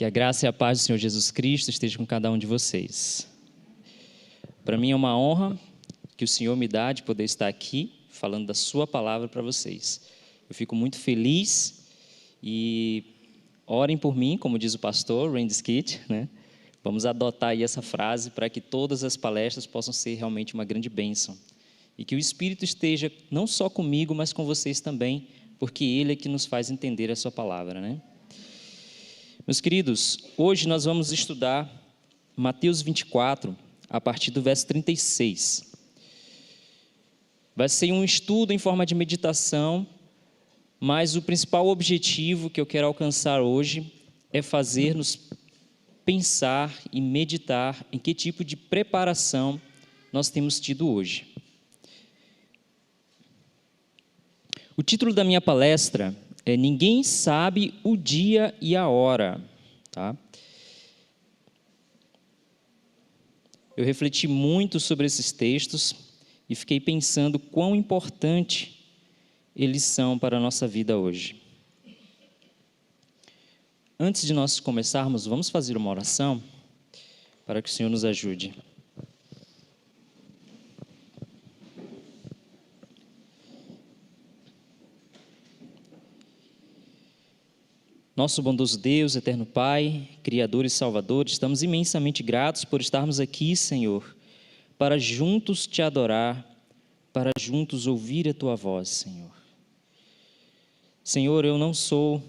a graça e a paz do Senhor Jesus Cristo esteja com cada um de vocês. Para mim é uma honra que o Senhor me dá de poder estar aqui falando da sua palavra para vocês. Eu fico muito feliz e orem por mim, como diz o pastor Randy Skid, né? Vamos adotar aí essa frase para que todas as palestras possam ser realmente uma grande bênção. E que o Espírito esteja não só comigo, mas com vocês também, porque Ele é que nos faz entender a sua palavra, né? Meus queridos, hoje nós vamos estudar Mateus 24, a partir do verso 36. Vai ser um estudo em forma de meditação, mas o principal objetivo que eu quero alcançar hoje é fazer-nos pensar e meditar em que tipo de preparação nós temos tido hoje. O título da minha palestra é Ninguém sabe o dia e a hora. Tá? Eu refleti muito sobre esses textos e fiquei pensando quão importante eles são para a nossa vida hoje. Antes de nós começarmos, vamos fazer uma oração para que o Senhor nos ajude. Nosso bondoso Deus, eterno Pai, Criador e Salvador, estamos imensamente gratos por estarmos aqui, Senhor, para juntos Te adorar, para juntos ouvir a Tua voz, Senhor. Senhor, eu não sou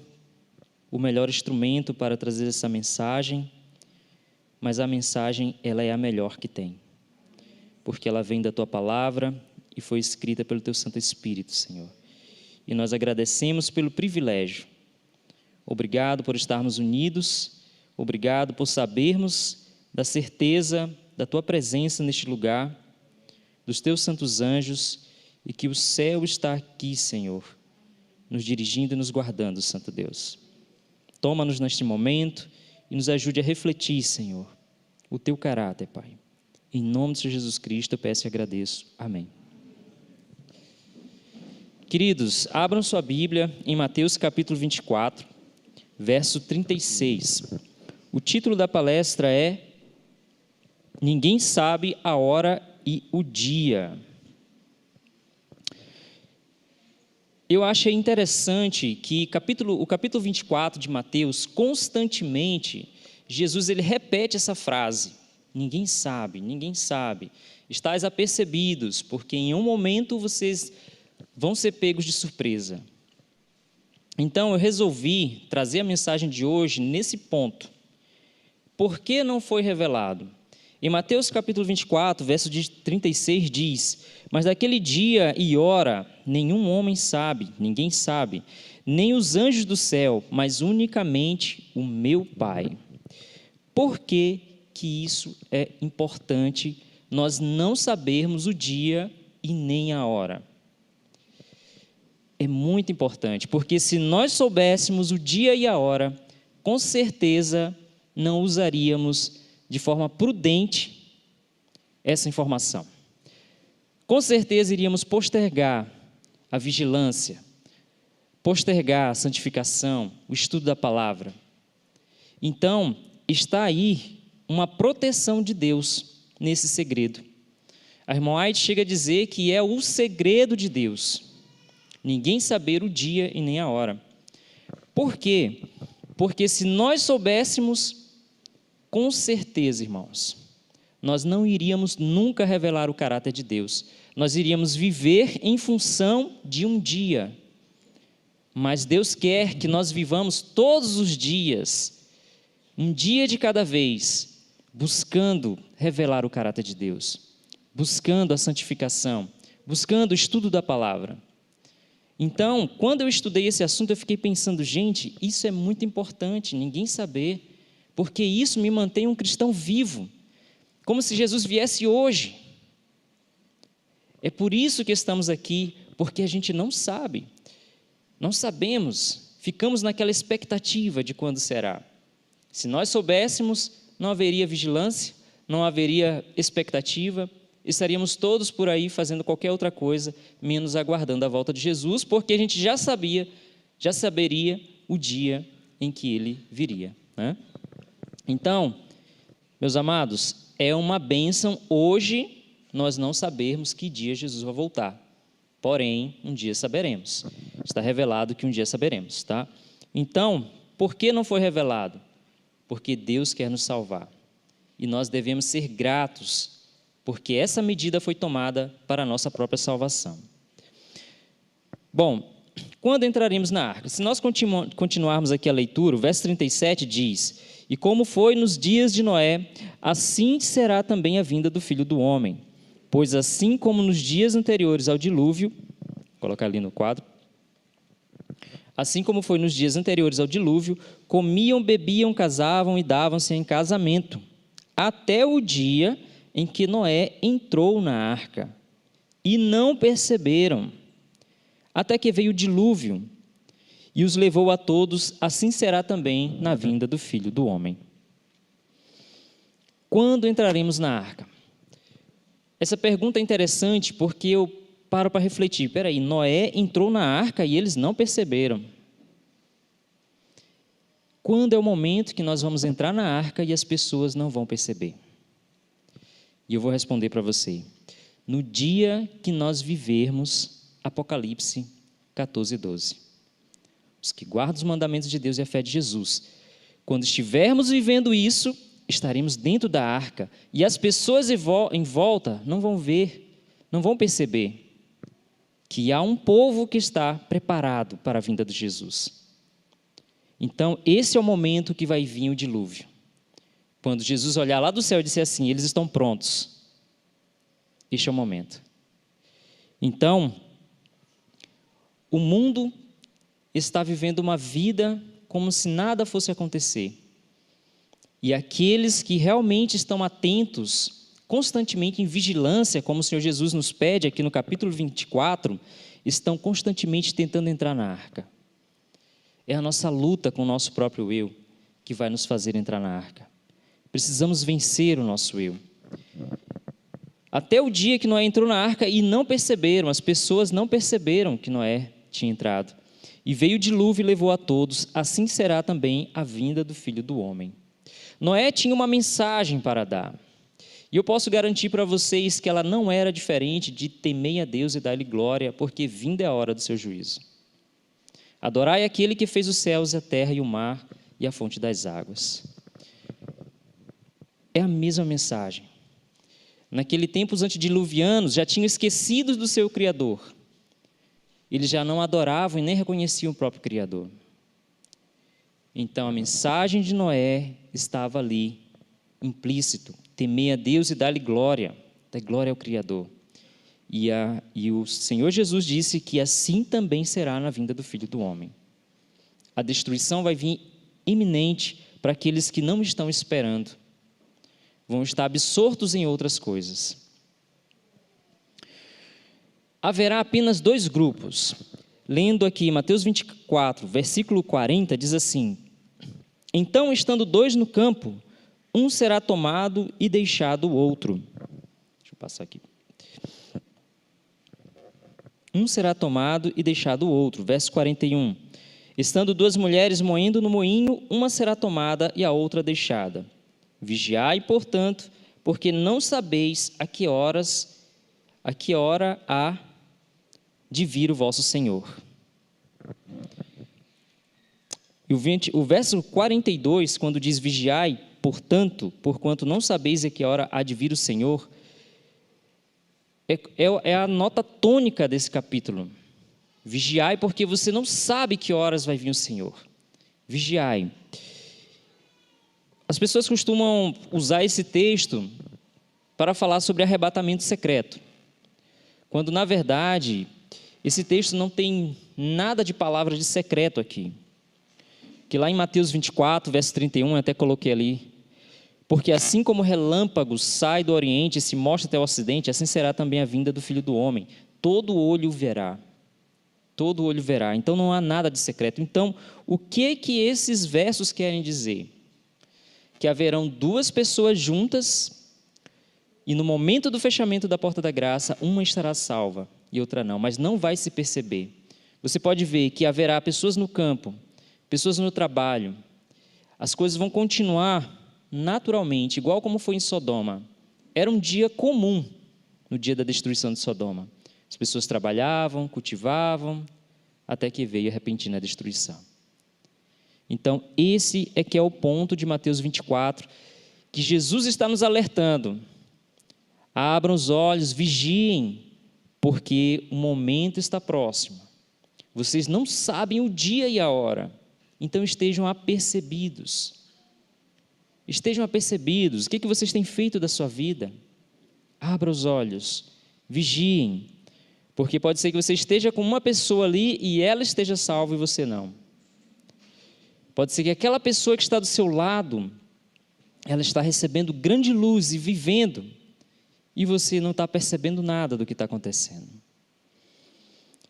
o melhor instrumento para trazer essa mensagem, mas a mensagem, ela é a melhor que tem, porque ela vem da Tua palavra e foi escrita pelo Teu Santo Espírito, Senhor. E nós agradecemos pelo privilégio. Obrigado por estarmos unidos, obrigado por sabermos da certeza da Tua presença neste lugar, dos Teus santos anjos, e que o céu está aqui, Senhor, nos dirigindo e nos guardando, Santo Deus. Toma-nos neste momento e nos ajude a refletir, Senhor, o Teu caráter, Pai. Em nome de Jesus Cristo eu peço e agradeço. Amém. Queridos, abram sua Bíblia em Mateus capítulo 24, verso 36. O título da palestra é Ninguém sabe a hora e o dia. Eu achei interessante que o capítulo 24 de Mateus, constantemente, Jesus ele repete essa frase, ninguém sabe, ninguém sabe. Estais apercebidos, porque em um momento vocês vão ser pegos de surpresa. Então, eu resolvi trazer a mensagem de hoje nesse ponto. Por que não foi revelado? Em Mateus capítulo 24, verso 36 diz, mas daquele dia e hora nenhum homem sabe, ninguém sabe, nem os anjos do céu, mas unicamente o meu Pai. Por que que isso é importante, nós não sabermos o dia e nem a hora? É muito importante, porque se nós soubéssemos o dia e a hora, com certeza não usaríamos de forma prudente essa informação. Com certeza iríamos postergar a vigilância, postergar a santificação, o estudo da palavra. Então, está aí uma proteção de Deus nesse segredo. A irmã White chega a dizer que é o segredo de Deus. Ninguém saber o dia e nem a hora. Por quê? Porque se nós soubéssemos, com certeza, irmãos, nós não iríamos nunca revelar o caráter de Deus. Nós iríamos viver em função de um dia. Mas Deus quer que nós vivamos todos os dias, um dia de cada vez, buscando revelar o caráter de Deus, buscando a santificação, buscando o estudo da palavra. Então, quando eu estudei esse assunto, eu fiquei pensando, gente, isso é muito importante, ninguém saber, porque isso me mantém um cristão vivo, como se Jesus viesse hoje. É por isso que estamos aqui, porque a gente não sabe, não sabemos, ficamos naquela expectativa de quando será. Se nós soubéssemos, não haveria vigilância, não haveria expectativa, estaríamos todos por aí fazendo qualquer outra coisa, menos aguardando a volta de Jesus, porque a gente já saberia o dia em que Ele viria, né? Então, meus amados, é uma bênção hoje nós não sabermos que dia Jesus vai voltar. Porém, um dia saberemos. Está revelado que um dia saberemos, tá? Então, por que não foi revelado? Porque Deus quer nos salvar. E nós devemos ser gratos, porque essa medida foi tomada para a nossa própria salvação. Bom, quando entraremos na arca? Se nós continuarmos aqui a leitura, o verso 37 diz: E como foi nos dias de Noé, assim será também a vinda do Filho do Homem. Pois assim como nos dias anteriores ao dilúvio, vou colocar ali no quadro, assim como foi nos dias anteriores ao dilúvio, comiam, bebiam, casavam e davam-se em casamento, até o dia em que Noé entrou na arca, e não perceberam, até que veio o dilúvio, e os levou a todos, assim será também na vinda do Filho do Homem. Quando entraremos na arca? Essa pergunta é interessante porque eu paro para refletir. Espera aí, Noé entrou na arca e eles não perceberam. Quando é o momento que nós vamos entrar na arca e as pessoas não vão perceber? E eu vou responder para você. No dia que nós vivermos Apocalipse 14:12. Os que guardam os mandamentos de Deus e a fé de Jesus. Quando estivermos vivendo isso, estaremos dentro da arca e as pessoas em volta não vão ver, não vão perceber que há um povo que está preparado para a vinda de Jesus. Então, esse é o momento que vai vir o dilúvio. Quando Jesus olhar lá do céu e disser assim: eles estão prontos. Este é o momento. Então, o mundo está vivendo uma vida como se nada fosse acontecer. E aqueles que realmente estão atentos, constantemente em vigilância, como o Senhor Jesus nos pede aqui no capítulo 24, estão constantemente tentando entrar na arca. É a nossa luta com o nosso próprio eu que vai nos fazer entrar na arca. Precisamos vencer o nosso eu. Até o dia que Noé entrou na arca e não perceberam, as pessoas não perceberam que Noé tinha entrado. E veio o dilúvio e levou a todos, assim será também a vinda do Filho do Homem. Noé tinha uma mensagem para dar. E eu posso garantir para vocês que ela não era diferente de temei a Deus e dar-lhe glória, porque vinda é a hora do seu juízo. Adorai aquele que fez os céus, a terra e o mar e a fonte das águas. É a mesma mensagem. Naquele tempo, os antediluvianos já tinham esquecido do seu Criador. Eles já não adoravam e nem reconheciam o próprio Criador. Então, a mensagem de Noé estava ali, implícito. Temer a Deus e dar-lhe glória. Dar glória ao Criador. E o Senhor Jesus disse que assim também será na vinda do Filho do Homem. A destruição vai vir iminente para aqueles que não estão esperando. Vão estar absortos em outras coisas. Haverá apenas dois grupos. Lendo aqui Mateus 24, versículo 40, diz assim: Então, estando dois no campo, um será tomado e deixado o outro. Deixa eu passar aqui. Um será tomado e deixado o outro. Verso 41. Estando duas mulheres moendo no moinho, uma será tomada e a outra deixada. Vigiai, portanto, porque não sabeis a que hora há de vir o vosso Senhor. E o verso 42, quando diz vigiai, portanto, porquanto não sabeis a que hora há de vir o Senhor, é a nota tônica desse capítulo. Vigiai, porque você não sabe que horas vai vir o Senhor. Vigiai. As pessoas costumam usar esse texto para falar sobre arrebatamento secreto, quando, na verdade, esse texto não tem nada de palavra de secreto aqui. Que lá em Mateus 24, verso 31, eu até coloquei ali: porque assim como o relâmpago sai do oriente e se mostra até o ocidente, assim será também a vinda do Filho do Homem. Todo olho verá. Todo olho verá. Então não há nada de secreto. Então, o que esses versos querem dizer? Que haverão duas pessoas juntas e no momento do fechamento da porta da graça, uma estará salva e outra não, mas não vai se perceber. Você pode ver que haverá pessoas no campo, pessoas no trabalho, as coisas vão continuar naturalmente, igual como foi em Sodoma. Era um dia comum no dia da destruição de Sodoma. As pessoas trabalhavam, cultivavam, até que veio a repentina destruição. Então, esse é que é o ponto de Mateus 24, que Jesus está nos alertando. Abram os olhos, vigiem, porque o momento está próximo. Vocês não sabem o dia e a hora, então estejam apercebidos. Estejam apercebidos. O que vocês têm feito da sua vida? Abra os olhos, vigiem, porque pode ser que você esteja com uma pessoa ali e ela esteja salva e você não. Pode ser que aquela pessoa que está do seu lado, ela está recebendo grande luz e vivendo, e você não está percebendo nada do que está acontecendo.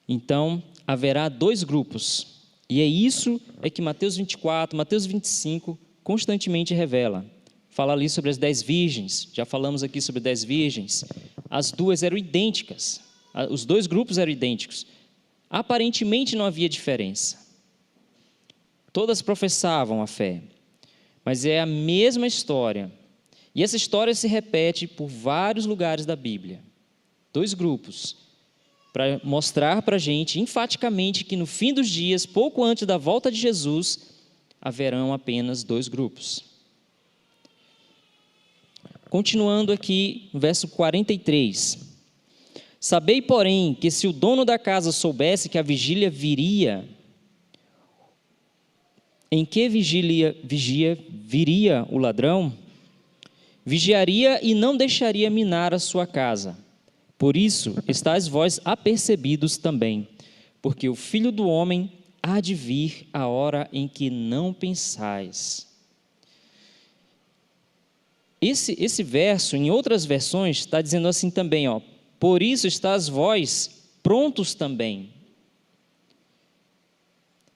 Então, haverá dois grupos, e é isso que Mateus 24, Mateus 25 constantemente revela. Fala ali sobre as 10 virgens, já falamos aqui sobre 10 virgens, as duas eram idênticas, os dois grupos eram idênticos, aparentemente não havia diferença, todas professavam a fé, mas é a mesma história, e essa história se repete por vários lugares da Bíblia, dois grupos, para mostrar para a gente enfaticamente que no fim dos dias, pouco antes da volta de Jesus, haverão apenas dois grupos. Continuando aqui no verso 43. Sabei, porém, que se o dono da casa soubesse que a vigília viria, em que vigia viria o ladrão, vigiaria e não deixaria minar a sua casa. Por isso, estáis vós apercebidos também, porque o Filho do Homem há de vir a hora em que não pensais. Esse verso, em outras versões, está dizendo assim também, por isso estáis vós prontos também.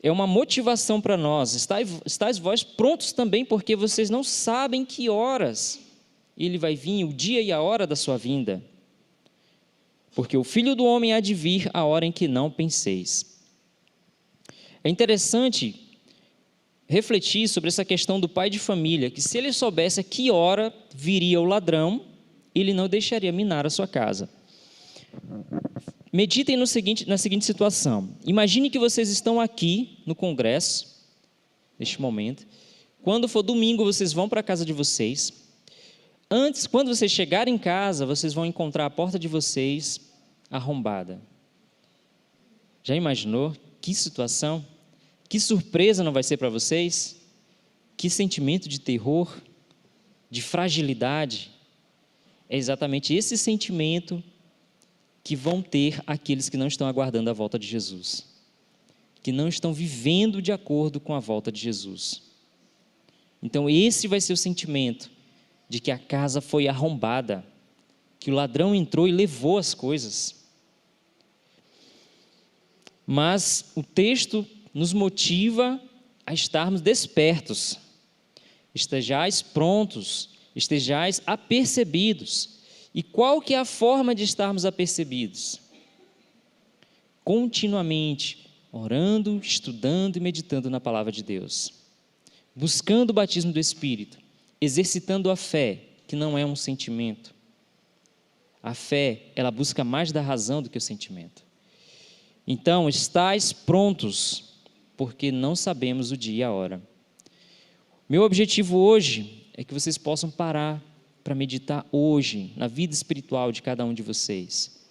É uma motivação para nós, estáis vós prontos também, porque vocês não sabem que horas ele vai vir, o dia e a hora da sua vinda. Porque o Filho do Homem há de vir a hora em que não penseis. É interessante refletir sobre essa questão do pai de família, que se ele soubesse a que hora viria o ladrão, ele não deixaria minar a sua casa. Meditem na seguinte situação. Imagine que vocês estão aqui no congresso, neste momento. Quando for domingo, vocês vão para a casa de vocês. Antes, quando vocês chegarem em casa, vocês vão encontrar a porta de vocês arrombada. Já imaginou? Que situação? Que surpresa não vai ser para vocês? Que sentimento de terror, de fragilidade. É exatamente esse sentimento que vão ter aqueles que não estão aguardando a volta de Jesus, que não estão vivendo de acordo com a volta de Jesus. Então esse vai ser o sentimento de que a casa foi arrombada, que o ladrão entrou e levou as coisas. Mas o texto nos motiva a estarmos despertos, estejais prontos, estejais apercebidos. E qual que é a forma de estarmos apercebidos? Continuamente orando, estudando e meditando na palavra de Deus, buscando o batismo do Espírito, exercitando a fé, que não é um sentimento. A fé, ela busca mais da razão do que o sentimento. Então, estais prontos, porque não sabemos o dia e a hora. Meu objetivo hoje é que vocês possam parar para meditar hoje na vida espiritual de cada um de vocês.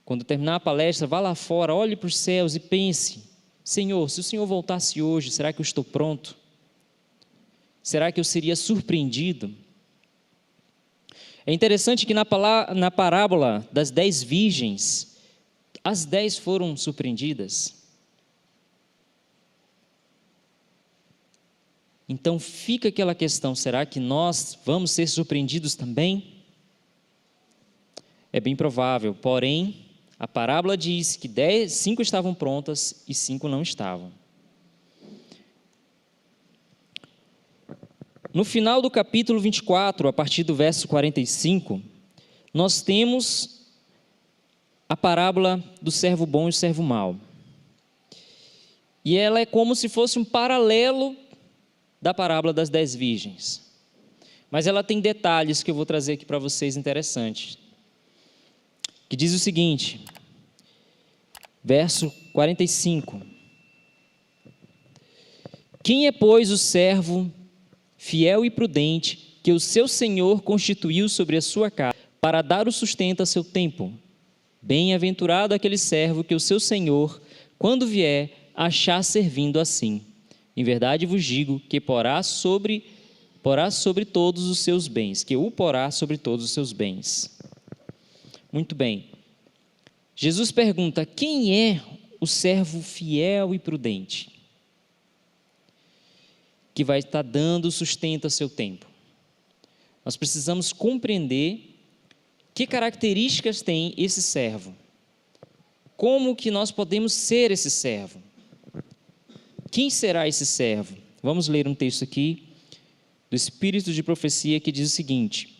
Quando terminar a palestra, vá lá fora, olhe para os céus e pense: Senhor, se o Senhor voltasse hoje, será que eu estou pronto? Será que eu seria surpreendido? É interessante que na parábola das 10 virgens, as 10 foram surpreendidas. Então fica aquela questão, será que nós vamos ser surpreendidos também? É bem provável, porém, a parábola diz que 5 estavam prontas e 5 não estavam. No final do capítulo 24, a partir do verso 45, nós temos a parábola do servo bom e o servo mau. E ela é como se fosse um paralelo da parábola das 10 virgens. mas ela tem detalhes que eu vou trazer aqui para vocês interessantes. Que diz o seguinte, verso 45. Quem é, pois, o servo fiel e prudente que o seu senhor constituiu sobre a sua casa para dar o sustento a seu tempo? Bem-aventurado aquele servo que o seu senhor, quando vier, achar servindo assim. Em verdade vos digo que porá sobre todos os seus bens, que o porá sobre todos os seus bens. Muito bem. Jesus pergunta, quem é o servo fiel e prudente? Que vai estar dando sustento a seu tempo. Nós precisamos compreender que características tem esse servo. Como que nós podemos ser esse servo? Quem será esse servo? Vamos ler um texto aqui do Espírito de Profecia que diz o seguinte: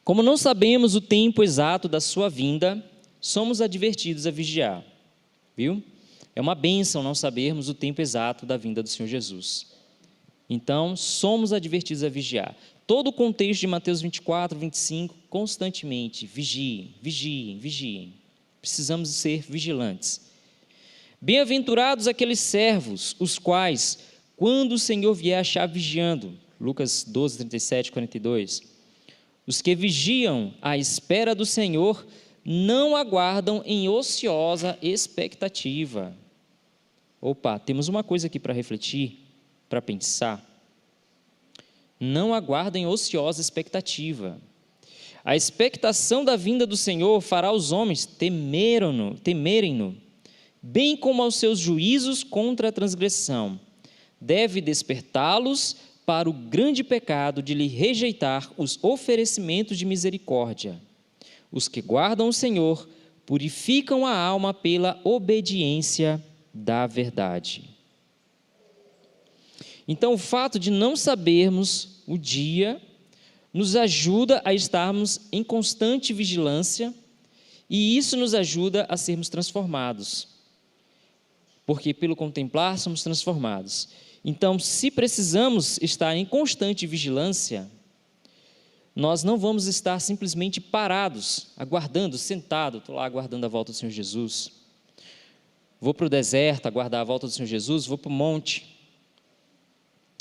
como não sabemos o tempo exato da sua vinda, somos advertidos a vigiar. Viu? É uma bênção não sabermos o tempo exato da vinda do Senhor Jesus. Então, somos advertidos a vigiar. Todo o contexto de Mateus 24, 25, constantemente, vigiem, vigiem, vigiem. Precisamos ser vigilantes. Bem-aventurados aqueles servos, os quais, quando o Senhor vier achar vigiando, Lucas 12, 37, 42, os que vigiam à espera do Senhor não aguardam em ociosa expectativa. Opa, temos uma coisa aqui para refletir, para pensar. Não aguardem ociosa expectativa. A expectação da vinda do Senhor fará os homens temerem-no, bem como aos seus juízos contra a transgressão. Deve despertá-los para o grande pecado de lhe rejeitar os oferecimentos de misericórdia. Os que guardam o Senhor purificam a alma pela obediência da verdade. Então, o fato de não sabermos o dia nos ajuda a estarmos em constante vigilância e isso nos ajuda a sermos transformados. Porque pelo contemplar somos transformados. Então, se precisamos estar em constante vigilância, nós não vamos estar simplesmente parados, aguardando, sentado, estou lá aguardando a volta do Senhor Jesus. Vou para o deserto aguardar a volta do Senhor Jesus, vou para o monte.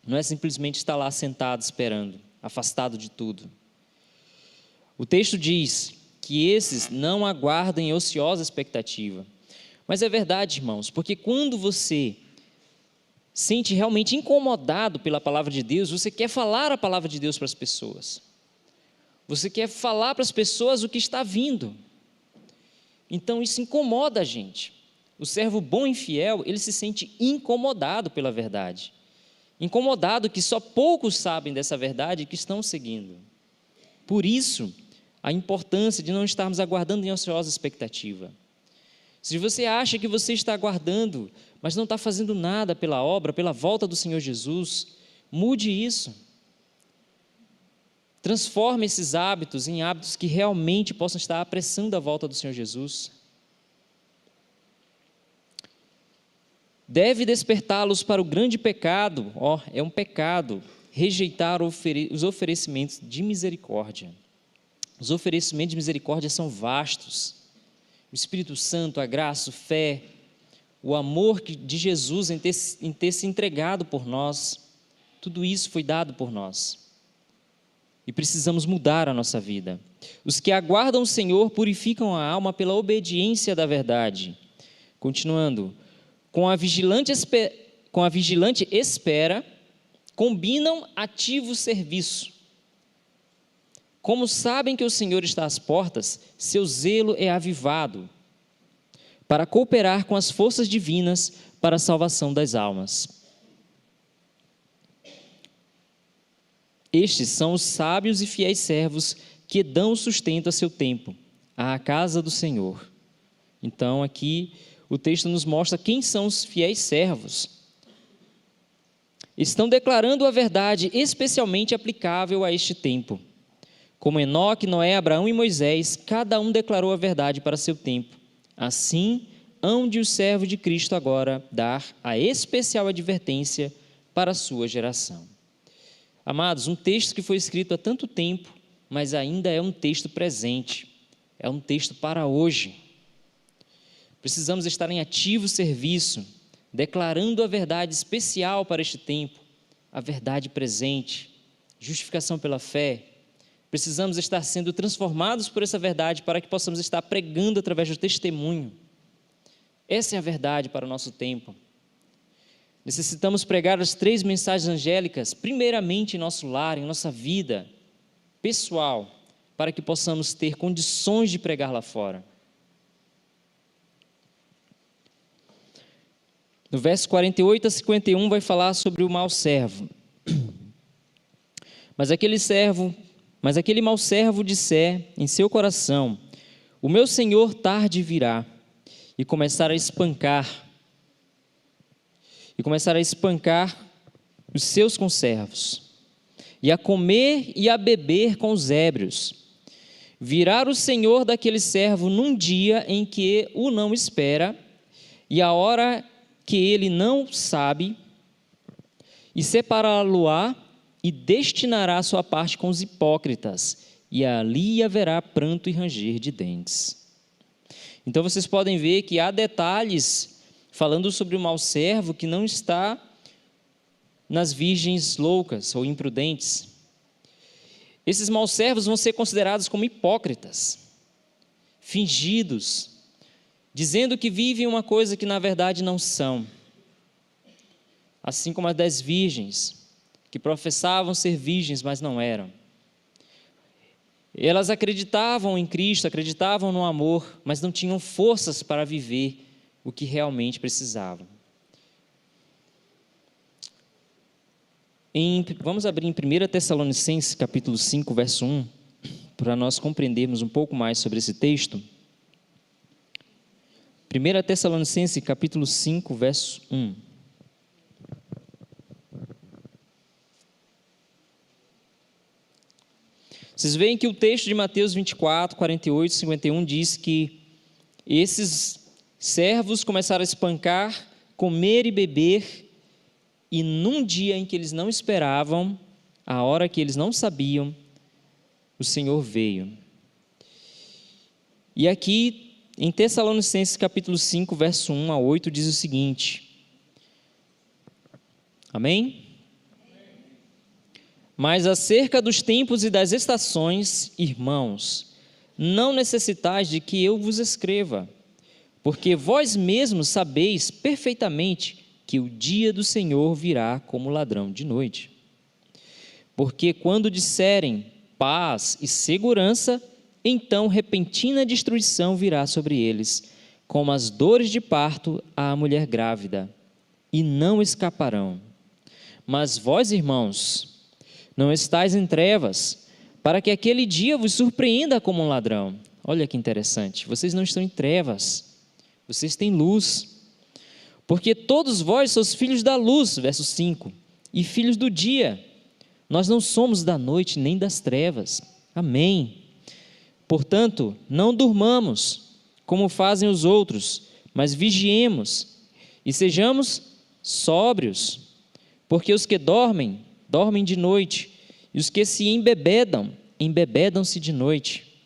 Não é simplesmente estar lá sentado esperando, afastado de tudo. O texto diz que esses não aguardam em ociosa expectativa. Mas é verdade, irmãos, porque quando você sente realmente incomodado pela palavra de Deus, você quer falar a palavra de Deus para as pessoas. Você quer falar para as pessoas o que está vindo. Então isso incomoda a gente. O servo bom e fiel, ele se sente incomodado pela verdade. Incomodado que só poucos sabem dessa verdade e que estão seguindo. Por isso, a importância de não estarmos aguardando em ociosa expectativa. Se você acha que você está aguardando, mas não está fazendo nada pela obra, pela volta do Senhor Jesus, mude isso. Transforme esses hábitos em hábitos que realmente possam estar apressando a volta do Senhor Jesus. Deve despertá-los para o grande pecado, é um pecado, rejeitar os oferecimentos de misericórdia. Os oferecimentos de misericórdia são vastos. O Espírito Santo, a graça, a fé, o amor de Jesus em ter se entregado por nós, tudo isso foi dado por nós. E precisamos mudar a nossa vida. Os que aguardam o Senhor purificam a alma pela obediência da verdade. Continuando, com a vigilante espera, combinam ativo serviço. Como sabem que o Senhor está às portas, seu zelo é avivado, para cooperar com as forças divinas para a salvação das almas. Estes são os sábios e fiéis servos que dão sustento a seu tempo, à casa do Senhor. Então, aqui, o texto nos mostra quem são os fiéis servos. Estão declarando a verdade especialmente aplicável a este tempo. Como Enoque, Noé, Abraão e Moisés, cada um declarou a verdade para seu tempo. Assim, hão de o servo de Cristo agora dar a especial advertência para a sua geração. Amados, um texto que foi escrito há tanto tempo, mas ainda é um texto presente, é um texto para hoje. Precisamos estar em ativo serviço, declarando a verdade especial para este tempo, a verdade presente, justificação pela fé. Precisamos estar sendo transformados por essa verdade para que possamos estar pregando através do testemunho. Essa é a verdade para o nosso tempo. Necessitamos pregar as 3 mensagens angélicas, primeiramente em nosso lar, em nossa vida pessoal, para que possamos ter condições de pregar lá fora. No verso 48 a 51 vai falar sobre o mau servo. Mas aquele mau servo disser em seu coração: o meu senhor tarde virá, e começar a espancar os seus conservos, e a comer e a beber com os ébrios. Virá o senhor daquele servo num dia em que o não espera, e a hora que ele não sabe, e separá-lo-á, e destinará a sua parte com os hipócritas, e ali haverá pranto e ranger de dentes. Então vocês podem ver que há detalhes falando sobre o mau servo que não está nas virgens loucas ou imprudentes. Esses maus servos vão ser considerados como hipócritas, fingidos, dizendo que vivem uma coisa que na verdade não são. Assim como as 10 virgens, que professavam ser virgens, mas não eram. Elas acreditavam em Cristo, acreditavam no amor, mas não tinham forças para viver o que realmente precisavam. Vamos abrir em 1 Tessalonicenses, capítulo 5, verso 1, para nós compreendermos um pouco mais sobre esse texto. 1 Tessalonicenses, capítulo 5, verso 1. Vocês veem que o texto de Mateus 24, 48, 51 diz que esses servos começaram a espancar, comer e beber, e num dia em que eles não esperavam, a hora que eles não sabiam, o Senhor veio. E aqui, em Tessalonicenses capítulo 5, verso 1 a 8, diz o seguinte: Amém? Mas acerca dos tempos e das estações, irmãos, não necessitais de que eu vos escreva, porque vós mesmos sabeis perfeitamente que o dia do Senhor virá como ladrão de noite. Porque quando disserem paz e segurança, então repentina destruição virá sobre eles, como as dores de parto à mulher grávida, e não escaparão. Mas vós, irmãos, não estais em trevas, para que aquele dia vos surpreenda como um ladrão. Olha que interessante, vocês não estão em trevas, vocês têm luz. Porque todos vós sois filhos da luz, verso 5, e filhos do dia. Nós não somos da noite nem das trevas. Amém. Portanto, não durmamos, como fazem os outros, mas vigiemos e sejamos sóbrios. Porque os que dormem, dormem de noite, e os que se embebedam, embebedam-se de noite.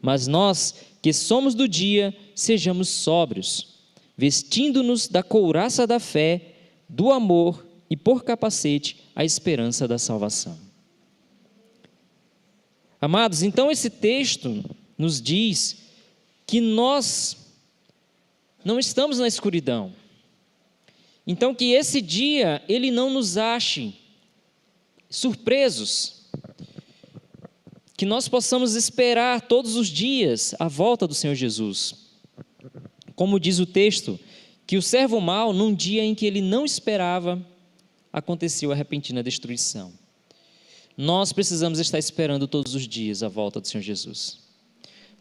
Mas nós, que somos do dia, sejamos sóbrios, vestindo-nos da couraça da fé, do amor e por capacete a esperança da salvação. Amados, então esse texto nos diz que nós não estamos na escuridão. Então que esse dia ele não nos ache surpresos, que nós possamos esperar todos os dias a volta do Senhor Jesus. Como diz o texto, que o servo mau, num dia em que ele não esperava, aconteceu a repentina destruição. Nós precisamos estar esperando todos os dias a volta do Senhor Jesus.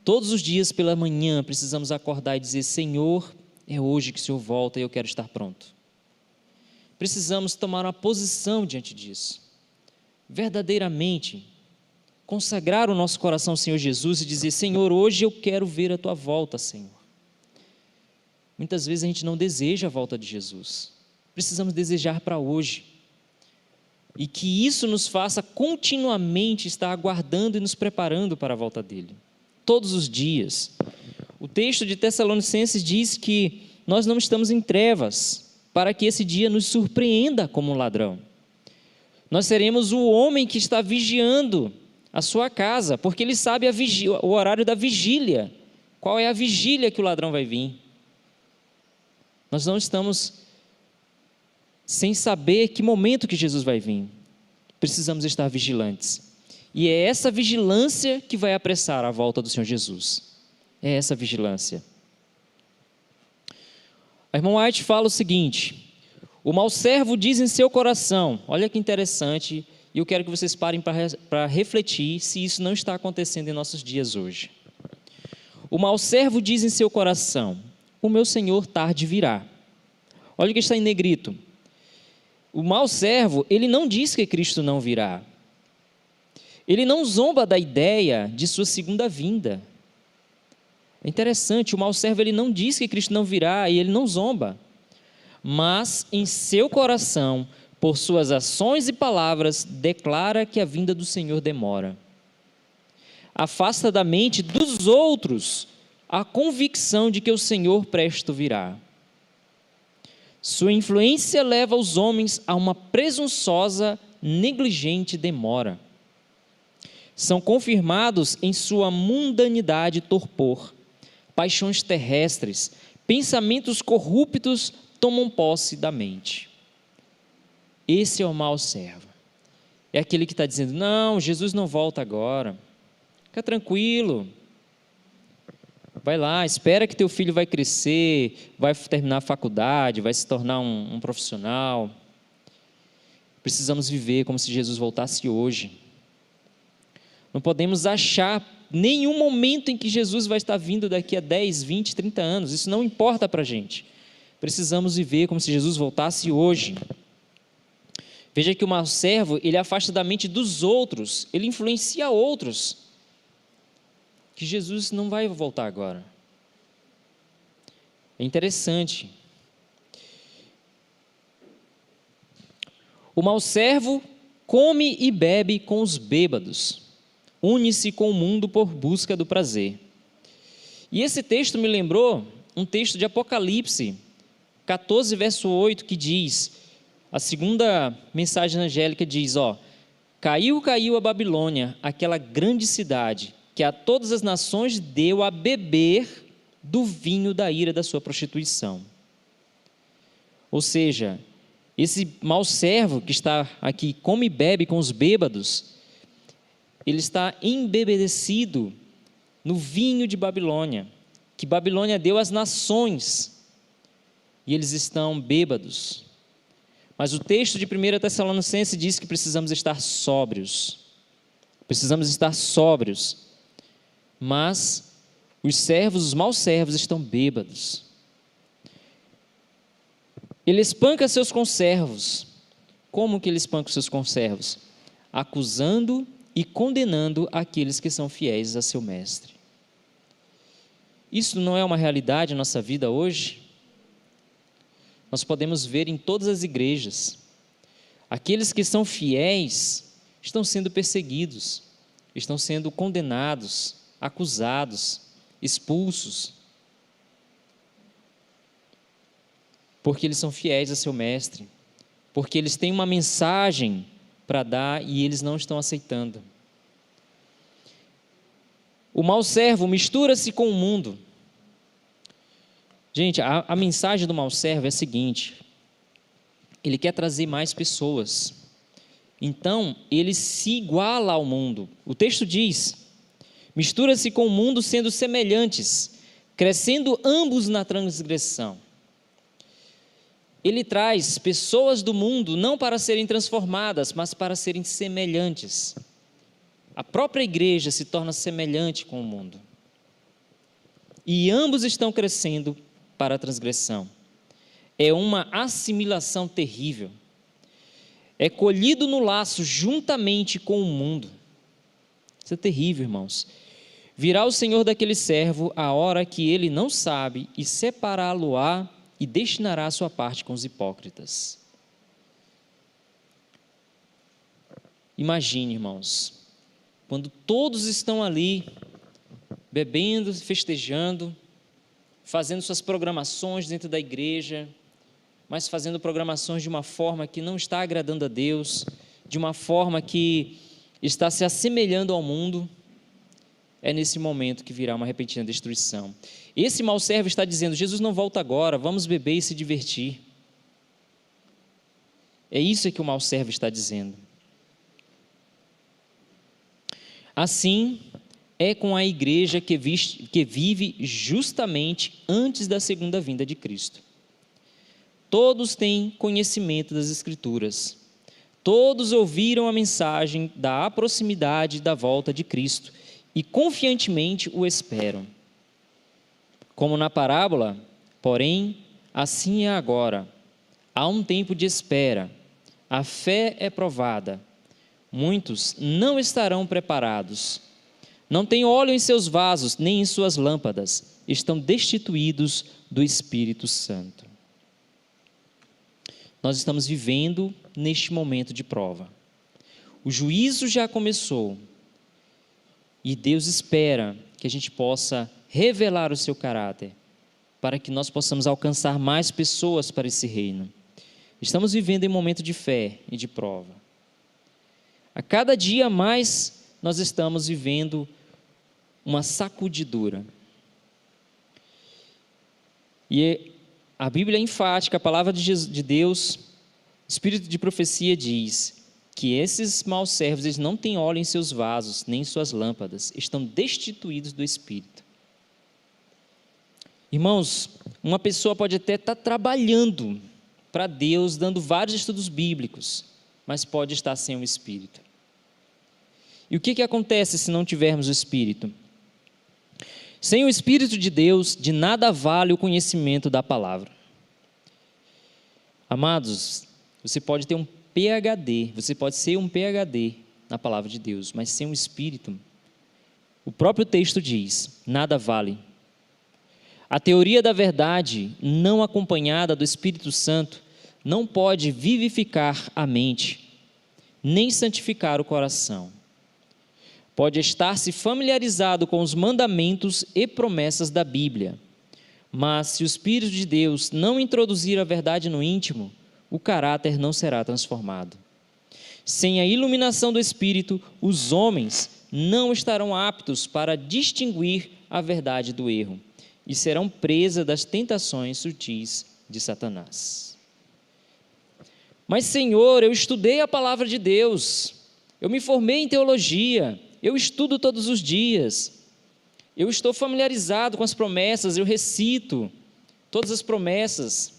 Todos os dias pela manhã precisamos acordar e dizer: Senhor, é hoje que o Senhor volta e eu quero estar pronto. Precisamos tomar uma posição diante disso. Verdadeiramente consagrar o nosso coração ao Senhor Jesus e dizer: Senhor, hoje eu quero ver a Tua volta, Senhor. Muitas vezes a gente não deseja a volta de Jesus. Precisamos desejar para hoje. e que isso nos faça continuamente estar aguardando e nos preparando para a volta dele, todos os dias. O texto de Tessalonicenses diz que nós não estamos em trevas, para que esse dia nos surpreenda como um ladrão. Nós seremos o homem que está vigiando a sua casa, porque ele sabe o horário da vigília. Qual é a vigília que o ladrão vai vir? Nós não estamos sem saber que momento que Jesus vai vir. Precisamos estar vigilantes. E é essa vigilância que vai apressar a volta do Senhor Jesus. É essa vigilância. A irmã White fala o seguinte: o mau servo diz em seu coração, olha que interessante, e eu quero que vocês parem para refletir se isso não está acontecendo em nossos dias hoje. O mau servo diz em seu coração: o meu Senhor tarde virá. Olha o que está em negrito. O mau servo, ele não diz que Cristo não virá. Ele não zomba da ideia de sua segunda vinda. É interessante, o mau servo ele não diz que Cristo não virá e ele não zomba. Mas em seu coração, por suas ações e palavras, declara que a vinda do Senhor demora. Afasta da mente dos outros a convicção de que o Senhor presto virá. Sua influência leva os homens a uma presunçosa, negligente demora. São confirmados em sua mundanidade e torpor. Paixões terrestres, pensamentos corruptos tomam posse da mente. Esse é o mau servo. É aquele que está dizendo: não, Jesus não volta agora. Fica tranquilo. Vai lá, espera que teu filho vai crescer, vai terminar a faculdade, vai se tornar um profissional. Precisamos viver como se Jesus voltasse hoje. Não podemos achar nenhum momento em que Jesus vai estar vindo daqui a 10, 20, 30 anos. Isso não importa para a gente. Precisamos viver como se Jesus voltasse hoje. Veja que o mau servo, ele afasta da mente dos outros, ele influencia outros, que Jesus não vai voltar agora. É interessante. O mau servo come e bebe com os bêbados, une-se com o mundo por busca do prazer. E esse texto me lembrou um texto de Apocalipse 14, verso 8, que diz, a segunda mensagem angélica diz, caiu a Babilônia, aquela grande cidade, que a todas as nações deu a beber do vinho da ira da sua prostituição. Ou seja, esse mau servo que está aqui, come e bebe com os bêbados, ele está embebedecido no vinho de Babilônia, que Babilônia deu às nações, e eles estão bêbados. Mas o texto de 1 Tessalonicenses diz que precisamos estar sóbrios. Precisamos estar sóbrios. Mas os maus servos estão bêbados. Ele espanca seus conservos. Como que ele espanca os seus conservos? Acusando e condenando aqueles que são fiéis a seu mestre. Isso não é uma realidade na nossa vida hoje? Nós podemos ver em todas as igrejas. Aqueles que são fiéis estão sendo perseguidos, estão sendo condenados, acusados, expulsos, porque eles são fiéis a seu mestre, porque eles têm uma mensagem para dar e eles não estão aceitando. O mau servo mistura-se com o mundo. Gente, a mensagem do mau servo é a seguinte: ele quer trazer mais pessoas, então ele se iguala ao mundo. O texto diz: mistura-se com o mundo sendo semelhantes, crescendo ambos na transgressão. Ele traz pessoas do mundo não para serem transformadas, mas para serem semelhantes. A própria igreja se torna semelhante com o mundo. E ambos estão crescendo para a transgressão. É uma assimilação terrível. É colhido no laço juntamente com o mundo. Isso é terrível, irmãos. Virá o Senhor daquele servo a hora que ele não sabe e separá-lo-á e destinará a sua parte com os hipócritas. Imagine, irmãos, quando todos estão ali, bebendo, festejando, fazendo suas programações dentro da igreja, mas fazendo programações de uma forma que não está agradando a Deus, de uma forma que está se assemelhando ao mundo, é nesse momento que virá uma repentina destruição. Esse mau servo está dizendo: Jesus não volta agora, vamos beber e se divertir. É isso que o mau servo está dizendo. Assim é com a igreja que vive justamente antes da segunda vinda de Cristo. Todos têm conhecimento das Escrituras. Todos ouviram a mensagem da proximidade da volta de Cristo e confiantemente o esperam. Como na parábola, porém, assim é agora. Há um tempo de espera. A fé é provada. Muitos não estarão preparados. Não têm óleo em seus vasos, nem em suas lâmpadas. Estão destituídos do Espírito Santo. Nós estamos vivendo neste momento de prova. O juízo já começou. E Deus espera que a gente possa revelar o seu caráter, para que nós possamos alcançar mais pessoas para esse reino. Estamos vivendo em um momento de fé e de prova. A cada dia mais nós estamos vivendo uma sacudidura. E a Bíblia é enfática, a palavra de Deus, Espírito de profecia diz que esses maus servos, eles não têm óleo em seus vasos, nem em suas lâmpadas, estão destituídos do Espírito. Irmãos, uma pessoa pode até estar trabalhando para Deus, dando vários estudos bíblicos, mas pode estar sem o Espírito. E o que acontece se não tivermos o Espírito? Sem o Espírito de Deus, de nada vale o conhecimento da palavra. Amados, você pode ter um PhD, você pode ser um PhD na palavra de Deus, mas sem o Espírito, o próprio texto diz, nada vale. A teoria da verdade, não acompanhada do Espírito Santo, não pode vivificar a mente, nem santificar o coração. Pode estar se familiarizado com os mandamentos e promessas da Bíblia, mas se o Espírito de Deus não introduzir a verdade no íntimo, o caráter não será transformado. Sem a iluminação do Espírito, os homens não estarão aptos para distinguir a verdade do erro e serão presa das tentações sutis de Satanás. Mas, Senhor, eu estudei a palavra de Deus, eu me formei em teologia, eu estudo todos os dias, eu estou familiarizado com as promessas, eu recito todas as promessas.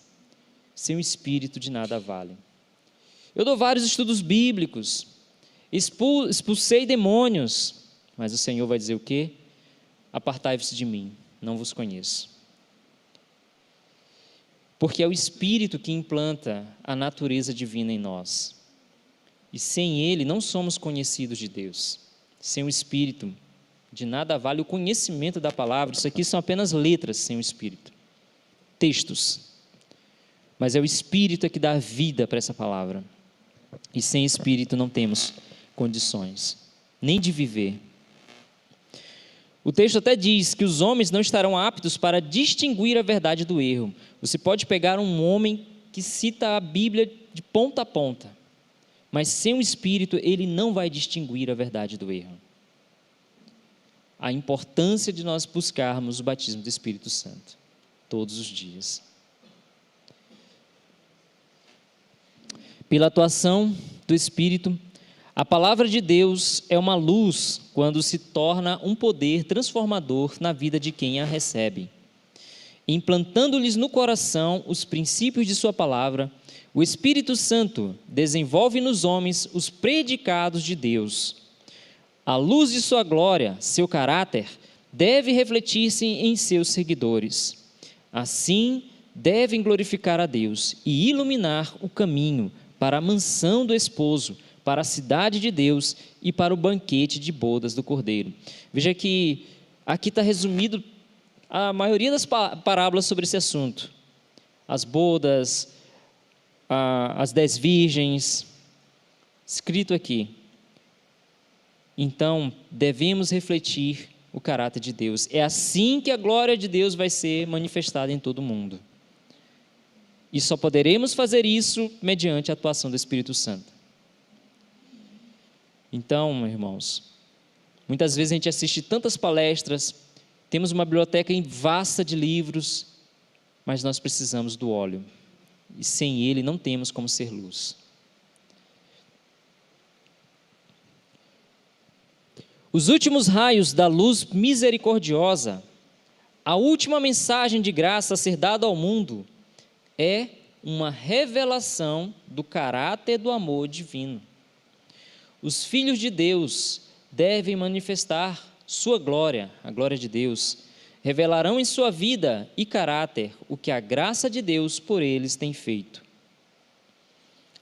Sem o Espírito de nada vale. Eu dou vários estudos bíblicos, expulsei demônios, mas o Senhor vai dizer o quê? Apartai-vos de mim, não vos conheço. Porque é o Espírito que implanta a natureza divina em nós. E sem Ele não somos conhecidos de Deus. Sem o Espírito, de nada vale o conhecimento da palavra. Isso aqui são apenas letras sem o Espírito. Textos. Mas é o Espírito que dá vida para essa palavra. E sem Espírito não temos condições, nem de viver. O texto até diz que os homens não estarão aptos para distinguir a verdade do erro. Você pode pegar um homem que cita a Bíblia de ponta a ponta, mas sem o Espírito ele não vai distinguir a verdade do erro. A importância de nós buscarmos o batismo do Espírito Santo todos os dias. Pela atuação do Espírito, a palavra de Deus é uma luz quando se torna um poder transformador na vida de quem a recebe. Implantando-lhes no coração os princípios de sua palavra, o Espírito Santo desenvolve nos homens os predicados de Deus. A luz de sua glória, seu caráter, deve refletir-se em seus seguidores. Assim, devem glorificar a Deus e iluminar o caminho para a mansão do esposo, para a cidade de Deus e para o banquete de bodas do Cordeiro. Veja que aqui está resumido a maioria das parábolas sobre esse assunto. As bodas, as 10 virgens, escrito aqui. Então, devemos refletir o caráter de Deus. É assim que a glória de Deus vai ser manifestada em todo o mundo. E só poderemos fazer isso mediante a atuação do Espírito Santo. Então, irmãos, muitas vezes a gente assiste tantas palestras, temos uma biblioteca vasta de livros, mas nós precisamos do óleo. E sem ele não temos como ser luz. Os últimos raios da luz misericordiosa, a última mensagem de graça a ser dada ao mundo, é uma revelação do caráter do amor divino. Os filhos de Deus devem manifestar sua glória, a glória de Deus, revelarão em sua vida e caráter o que a graça de Deus por eles tem feito.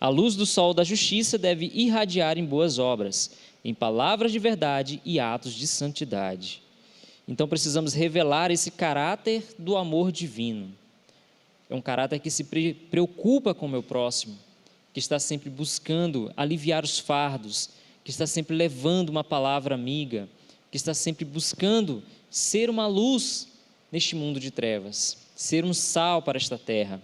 A luz do sol da justiça deve irradiar em boas obras, em palavras de verdade e atos de santidade. Então precisamos revelar esse caráter do amor divino. É um caráter que se preocupa com o meu próximo, que está sempre buscando aliviar os fardos, que está sempre levando uma palavra amiga, que está sempre buscando ser uma luz neste mundo de trevas, ser um sal para esta terra.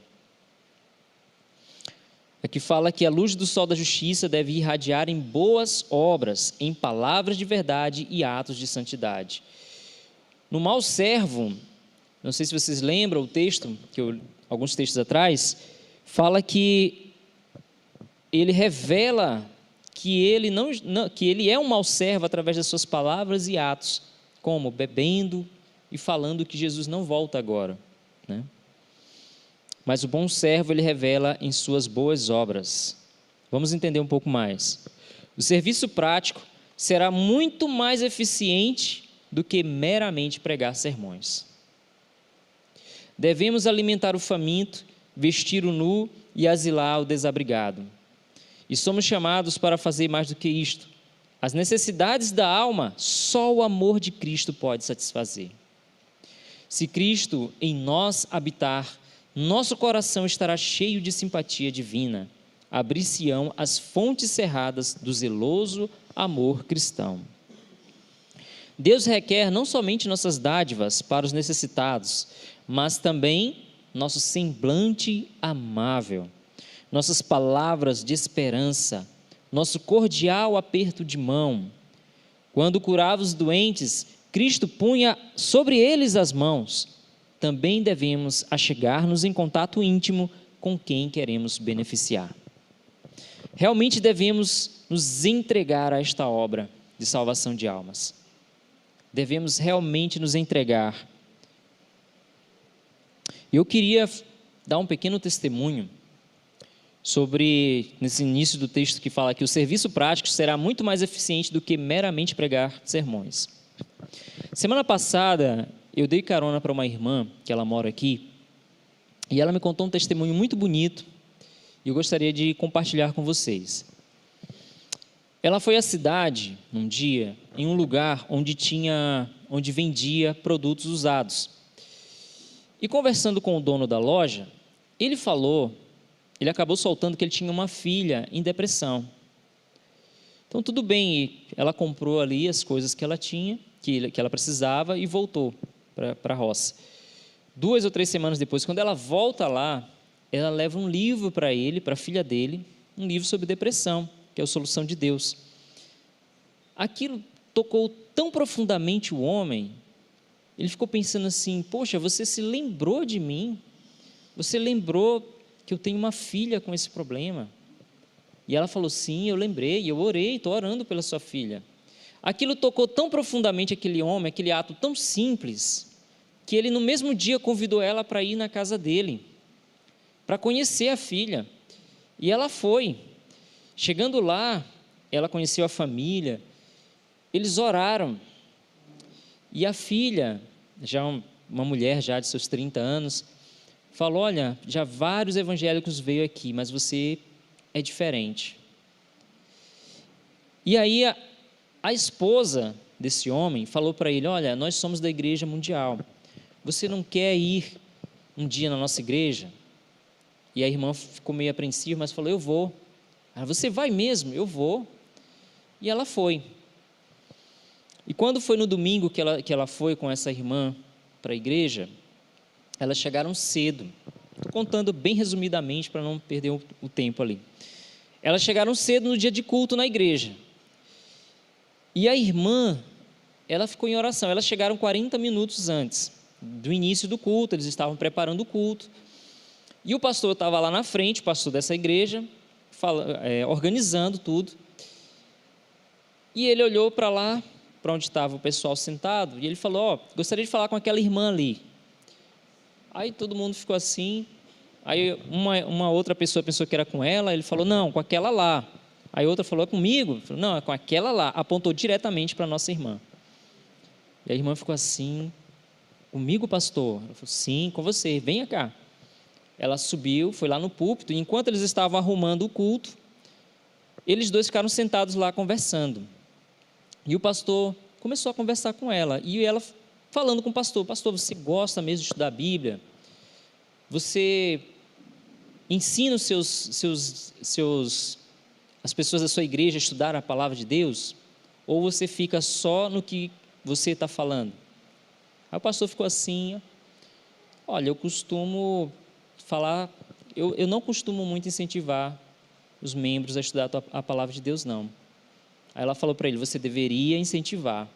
Aqui fala que a luz do sol da justiça deve irradiar em boas obras, em palavras de verdade e atos de santidade. No mau servo, não sei se vocês lembram o texto, alguns textos atrás, fala que ele revela que ele é um mau servo através das suas palavras e atos, como bebendo e falando que Jesus não volta agora, né? Mas o bom servo ele revela em suas boas obras. Vamos entender um pouco mais. O serviço prático será muito mais eficiente do que meramente pregar sermões. Devemos alimentar o faminto, vestir o nu e asilar o desabrigado. E somos chamados para fazer mais do que isto. As necessidades da alma, só o amor de Cristo pode satisfazer. Se Cristo em nós habitar, nosso coração estará cheio de simpatia divina. Abrir-se-ão as fontes cerradas do zeloso amor cristão. Deus requer não somente nossas dádivas para os necessitados, mas também nosso semblante amável, nossas palavras de esperança, nosso cordial aperto de mão. Quando curava os doentes, Cristo punha sobre eles as mãos. Também devemos achegar-nos em contato íntimo com quem queremos beneficiar. Realmente devemos nos entregar a esta obra de salvação de almas. Devemos realmente nos entregar. Eu queria dar um pequeno testemunho sobre, nesse início do texto que fala que o serviço prático será muito mais eficiente do que meramente pregar sermões. Semana passada, eu dei carona para uma irmã, que ela mora aqui, e ela me contou um testemunho muito bonito, e eu gostaria de compartilhar com vocês. Ela foi à cidade, um dia, em um lugar onde vendia produtos usados. E conversando com o dono da loja, ele acabou soltando que ele tinha uma filha em depressão. Então, tudo bem, ela comprou ali as coisas que ela tinha, que ela precisava, e voltou para a roça. 2 ou 3 semanas depois, quando ela volta lá, ela leva um livro para ele, para a filha dele, um livro sobre depressão, que é a Solução de Deus. Aquilo tocou tão profundamente o homem, ele ficou pensando assim: poxa, você se lembrou de mim? Você lembrou que eu tenho uma filha com esse problema? E ela falou: sim, eu lembrei, eu orei, estou orando pela sua filha. Aquilo tocou tão profundamente aquele homem, aquele ato tão simples, que ele no mesmo dia convidou ela para ir na casa dele, para conhecer a filha. E ela foi. Chegando lá, ela conheceu a família, eles oraram. E a filha, já uma mulher já de seus 30 anos, falou: olha, já vários evangélicos veio aqui, mas você é diferente. E aí a esposa desse homem falou para ele: olha, nós somos da Igreja Mundial, você não quer ir um dia na nossa igreja? E a irmã ficou meio apreensiva, mas falou: eu vou. Ela: você vai mesmo? Eu vou. E ela foi. E quando foi no domingo que ela foi com essa irmã para a igreja, elas chegaram cedo. Estou contando bem resumidamente para não perder o tempo ali. Elas chegaram cedo no dia de culto na igreja. E a irmã, ela ficou em oração. Elas chegaram 40 minutos antes do início do culto, eles estavam preparando o culto. E o pastor estava lá na frente, o pastor dessa igreja, organizando tudo. E ele olhou para lá, para onde estava o pessoal sentado, e ele falou: gostaria de falar com aquela irmã ali. Aí todo mundo ficou assim. Aí uma outra pessoa pensou que era com ela, ele falou: não, com aquela lá. Aí outra falou: é comigo? Ele falou: não, é com aquela lá. Apontou diretamente para a nossa irmã. E a irmã ficou assim: comigo, pastor? Ela falou: sim, com você, venha cá. Ela subiu, foi lá no púlpito, e enquanto eles estavam arrumando o culto, eles dois ficaram sentados lá conversando. E o pastor começou a conversar com ela, e ela falando com o pastor: pastor, você gosta mesmo de estudar a Bíblia? Você ensina as pessoas da sua igreja a estudar a palavra de Deus? Ou você fica só no que você está falando? Aí o pastor ficou assim: olha, eu costumo falar, eu não costumo muito incentivar os membros a estudar a palavra de Deus, não. Aí ela falou para ele: você deveria incentivar.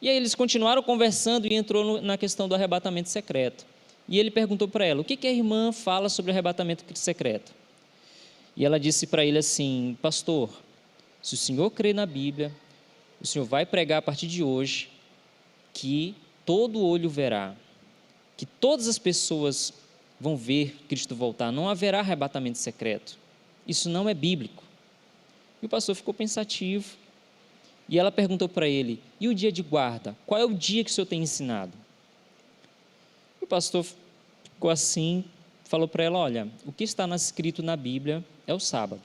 E aí eles continuaram conversando e entrou na questão do arrebatamento secreto. E ele perguntou para ela: o que a irmã fala sobre o arrebatamento secreto? E ela disse para ele assim: pastor, se o senhor crê na Bíblia, o senhor vai pregar a partir de hoje que todo olho verá, que todas as pessoas vão ver Cristo voltar, não haverá arrebatamento secreto. Isso não é bíblico. E o pastor ficou pensativo, e ela perguntou para ele: e o dia de guarda? Qual é o dia que o senhor tem ensinado? E o pastor ficou assim, falou para ela: olha, o que está escrito na Bíblia é o sábado.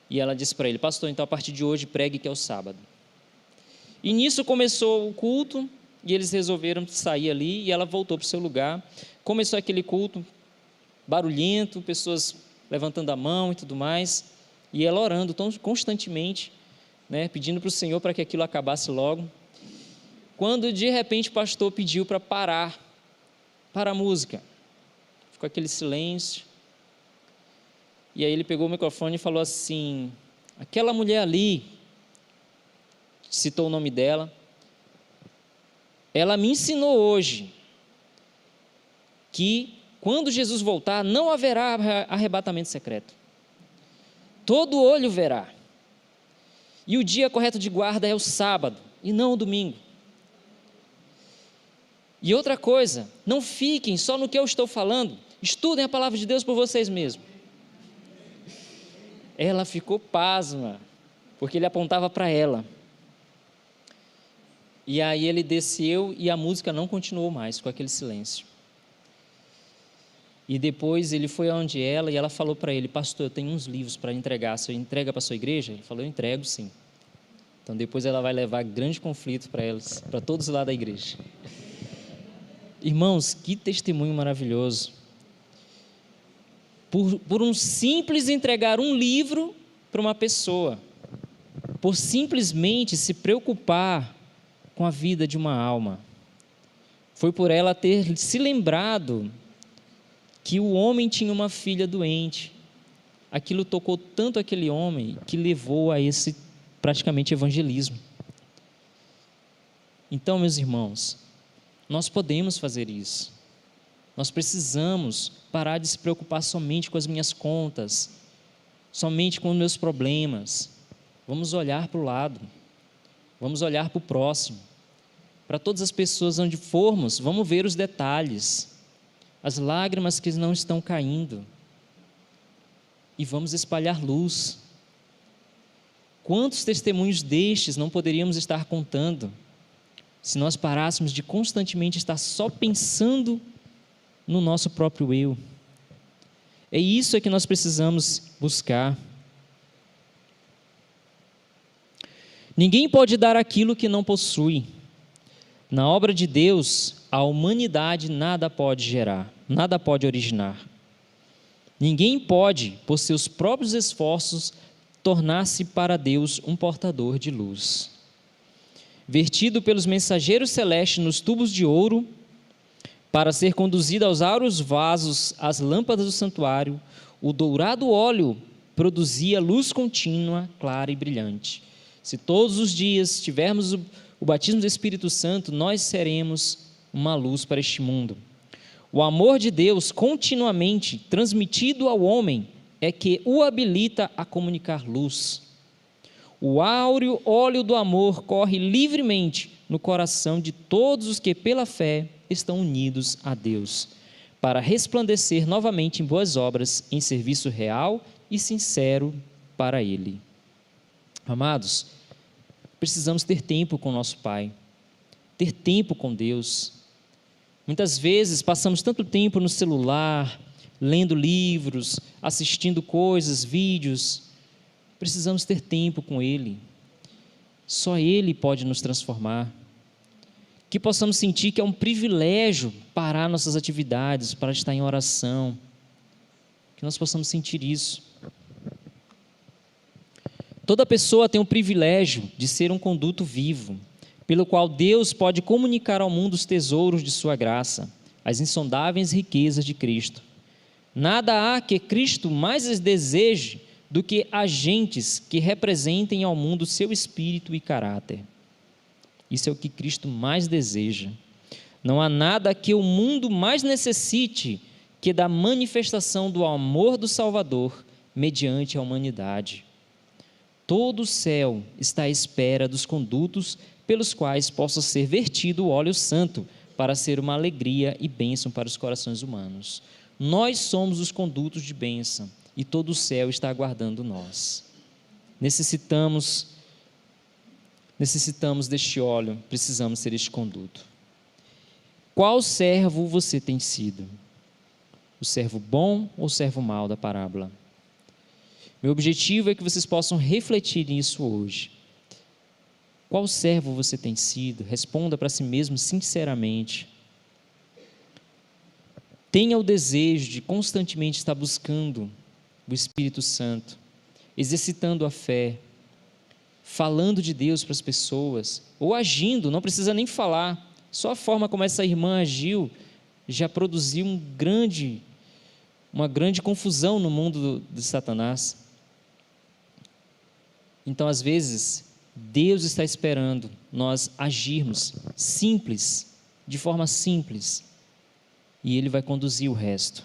E ela disse para ele: pastor, então a partir de hoje pregue que é o sábado. E nisso começou o culto, e eles resolveram sair ali, e ela voltou para o seu lugar. Começou aquele culto barulhento, pessoas levantando a mão e tudo mais, e ela orando constantemente, né, pedindo para o Senhor para que aquilo acabasse logo. Quando de repente o pastor pediu para parar a música, ficou aquele silêncio, e aí ele pegou o microfone e falou assim: aquela mulher ali, citou o nome dela, ela me ensinou hoje que quando Jesus voltar não haverá arrebatamento secreto, todo olho verá, e o dia correto de guarda é o sábado e não o domingo. E outra coisa, não fiquem só no que eu estou falando, estudem a palavra de Deus por vocês mesmos. Ela ficou pasma, porque ele apontava para ela. E aí ele desceu e a música não continuou mais, com aquele silêncio. E depois ele foi aonde ela, e ela falou para ele: pastor, eu tenho uns livros para entregar, você entrega para a sua igreja? Ele falou: eu entrego sim. Então depois ela vai levar grande conflito para elas, para todos lá da igreja. Irmãos, que testemunho maravilhoso. Por um simples entregar um livro para uma pessoa, por simplesmente se preocupar com a vida de uma alma. Foi por ela ter se lembrado que o homem tinha uma filha doente. Aquilo tocou tanto aquele homem que levou a esse praticamente evangelismo. Então, meus irmãos, nós podemos fazer isso. Nós precisamos parar de se preocupar somente com as minhas contas, somente com os meus problemas. Vamos olhar para o lado, vamos olhar para o próximo, para todas as pessoas onde formos, vamos ver os detalhes, as lágrimas que não estão caindo, e vamos espalhar luz. Quantos testemunhos destes não poderíamos estar contando, se nós parássemos de constantemente estar só pensando no nosso próprio eu? É isso que nós precisamos buscar. Ninguém pode dar aquilo que não possui. Na obra de Deus, a humanidade nada pode gerar, nada pode originar. Ninguém pode, por seus próprios esforços, tornar-se para Deus um portador de luz. vertido pelos mensageiros celestes nos tubos de ouro, para ser conduzido aos áureos vasos, as lâmpadas do santuário, o dourado óleo produzia luz contínua, clara e brilhante. Se todos os dias tivermos o batismo do Espírito Santo, nós seremos uma luz para este mundo. O amor de Deus continuamente transmitido ao homem é que o habilita a comunicar luz. O áureo óleo do amor corre livremente no coração de todos os que pela fé estão unidos a Deus, para resplandecer novamente em boas obras, em serviço real e sincero para Ele. Amados, precisamos ter tempo com nosso Pai, ter tempo com Deus. Muitas vezes passamos tanto tempo no celular, lendo livros, assistindo coisas, vídeos. Precisamos ter tempo com Ele. Só Ele pode nos transformar. Que possamos sentir que é um privilégio parar nossas atividades para estar em oração. Que nós possamos sentir isso. Toda pessoa tem o privilégio de ser um conduto vivo, pelo qual Deus pode comunicar ao mundo os tesouros de sua graça, as insondáveis riquezas de Cristo. Nada há que Cristo mais deseje do que agentes que representem ao mundo seu espírito e caráter. Isso é o que Cristo mais deseja. Não há nada que o mundo mais necessite que da manifestação do amor do Salvador mediante a humanidade. Todo o céu está à espera dos condutos pelos quais possa ser vertido o óleo santo para ser uma alegria e bênção para os corações humanos. Nós somos os condutos de bênção e todo o céu está aguardando nós. Necessitamos deste óleo, precisamos ser este conduto. Qual servo você tem sido? O servo bom ou o servo mau da parábola? Meu objetivo é que vocês possam refletir nisso hoje. Qual servo você tem sido? Responda para si mesmo sinceramente. Tenha o desejo de constantemente estar buscando o Espírito Santo, exercitando a fé, falando de Deus para as pessoas, ou agindo, não precisa nem falar, só a forma como essa irmã agiu já produziu uma grande confusão no mundo de Satanás. Então, às vezes, Deus está esperando nós agirmos simples, de forma simples, e Ele vai conduzir o resto.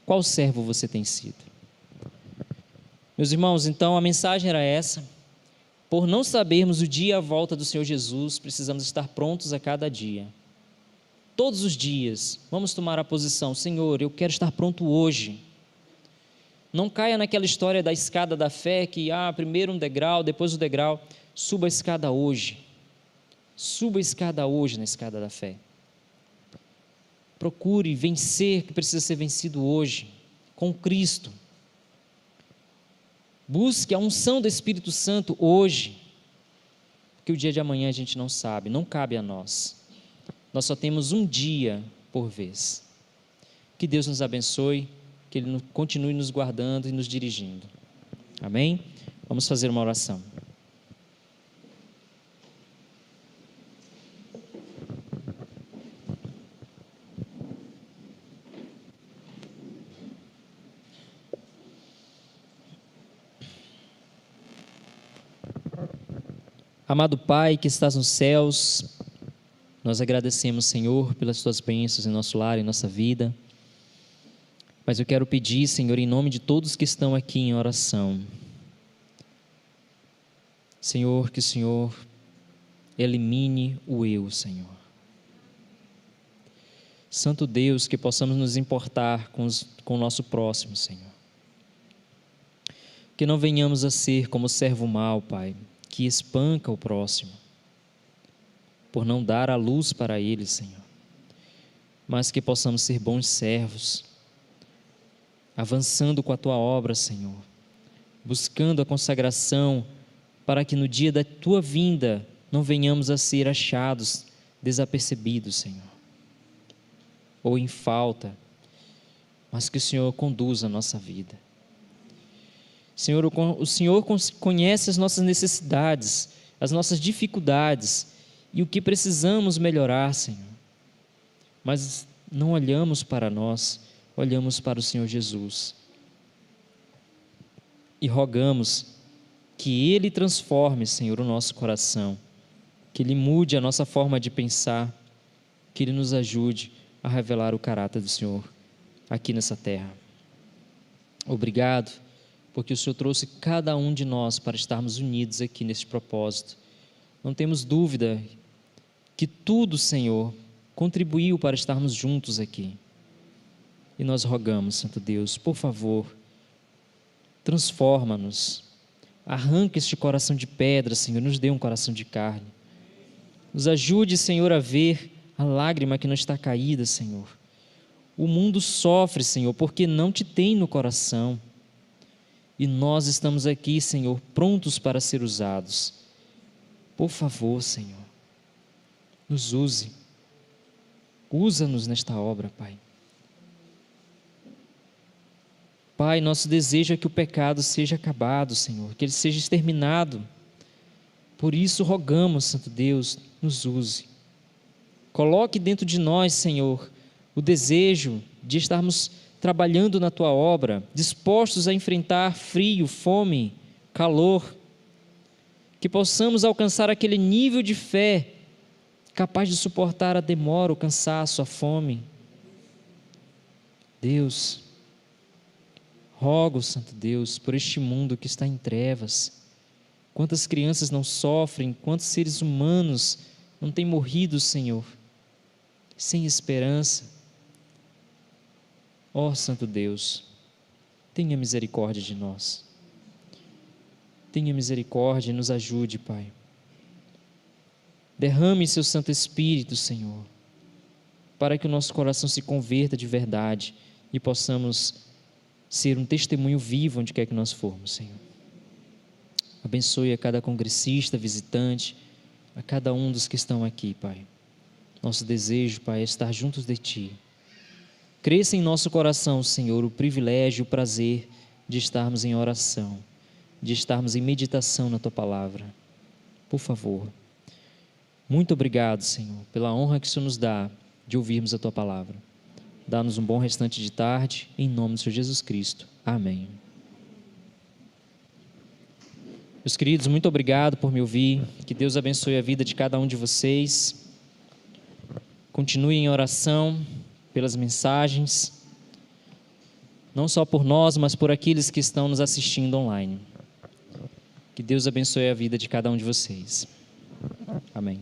Qual servo você tem sido? Meus irmãos, então a mensagem era essa. Por não sabermos o dia e a volta do Senhor Jesus, precisamos estar prontos a cada dia. Todos os dias, vamos tomar a posição: Senhor, eu quero estar pronto hoje. Não caia naquela história da escada da fé, que primeiro um degrau, depois o degrau. Suba a escada hoje. Suba a escada hoje na escada da fé. Procure vencer o que precisa ser vencido hoje, com Cristo. Busque a unção do Espírito Santo hoje, porque o dia de amanhã a gente não sabe, não cabe a nós. Nós só temos um dia por vez. Que Deus nos abençoe, que Ele continue nos guardando e nos dirigindo. Amém? Vamos fazer uma oração. Amado Pai que estás nos céus, nós agradecemos, Senhor, pelas tuas bênçãos em nosso lar, em nossa vida. Mas eu quero pedir, Senhor, em nome de todos que estão aqui em oração, Senhor, que o Senhor elimine o eu, Senhor. Santo Deus, que possamos nos importar com o nosso próximo, Senhor. Que não venhamos a ser como o servo mau, Pai, que espanca o próximo, por não dar a luz para ele, Senhor. Mas que possamos ser bons servos, avançando com a Tua obra, Senhor, buscando a consagração, para que no dia da Tua vinda não venhamos a ser achados desapercebidos, Senhor, ou em falta, mas que o Senhor conduza a nossa vida. Senhor, o Senhor conhece as nossas necessidades, as nossas dificuldades, e o que precisamos melhorar, Senhor. Mas não olhamos para nós, olhamos para o Senhor Jesus. E rogamos que Ele transforme, Senhor, o nosso coração, que Ele mude a nossa forma de pensar, que Ele nos ajude a revelar o caráter do Senhor aqui nessa terra. Obrigado, porque o Senhor trouxe cada um de nós para estarmos unidos aqui neste propósito. Não temos dúvida que tudo, Senhor, contribuiu para estarmos juntos aqui. E nós rogamos, Santo Deus, por favor, transforma-nos, arranca este coração de pedra, Senhor, nos dê um coração de carne. Nos ajude, Senhor, a ver a lágrima que não está caída, Senhor. O mundo sofre, Senhor, porque não te tem no coração. E nós estamos aqui, Senhor, prontos para ser usados. Por favor, Senhor, nos use. Usa-nos nesta obra, Pai. Pai, nosso desejo é que o pecado seja acabado, Senhor, que ele seja exterminado. Por isso rogamos, Santo Deus, nos use. Coloque dentro de nós, Senhor, o desejo de estarmos trabalhando na Tua obra, dispostos a enfrentar frio, fome, calor, que possamos alcançar aquele nível de fé capaz de suportar a demora, o cansaço, a fome. Deus, rogo, Santo Deus, por este mundo que está em trevas. Quantas crianças não sofrem, quantos seres humanos não têm morrido, Senhor, sem esperança. Ó Santo Deus, tenha misericórdia de nós. Tenha misericórdia e nos ajude, Pai. Derrame seu Santo Espírito, Senhor, para que o nosso coração se converta de verdade e possamos ser um testemunho vivo onde quer que nós formos, Senhor. Abençoe a cada congressista, visitante, a cada um dos que estão aqui, Pai. Nosso desejo, Pai, é estar juntos de Ti. Cresça em nosso coração, Senhor, o privilégio, o prazer de estarmos em oração, de estarmos em meditação na Tua Palavra. Por favor. Muito obrigado, Senhor, pela honra que o Senhor nos dá de ouvirmos a Tua Palavra. Dá-nos um bom restante de tarde, em nome do Senhor Jesus Cristo. Amém. Meus queridos, muito obrigado por me ouvir. Que Deus abençoe a vida de cada um de vocês. Continue em oração pelas mensagens, não só por nós, mas por aqueles que estão nos assistindo online. Que Deus abençoe a vida de cada um de vocês. Amém.